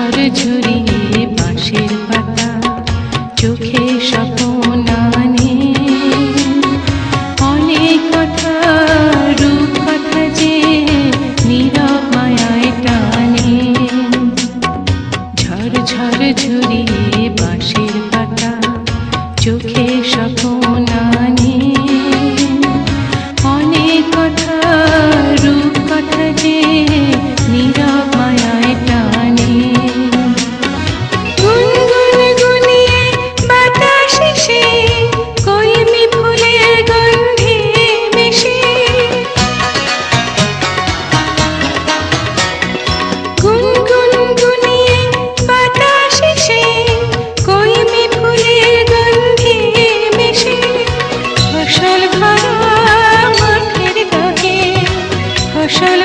ঝরিয়ে বাঁশের পাতা চোখে স্বপ্ন আনে অনেক কথা রূপ কথা যে নীরব মায়ায় টানে ঝড় ঝড় ঝরিয়ে বাঁশের পাতা চোখে স্বপ্ন আনে অনেক কথা রূপ কথা যে নীরব মায়ায় টানে গুনগুন গুনিয়ে বাতাস এসে কলমি ফুলের গন্ধে মেশে গুনগুন গুনিয়ে বাতাস এসে কলমি ফুলের গন্ধে মেশে ফসল ভরা মাঠের দাগে ফসল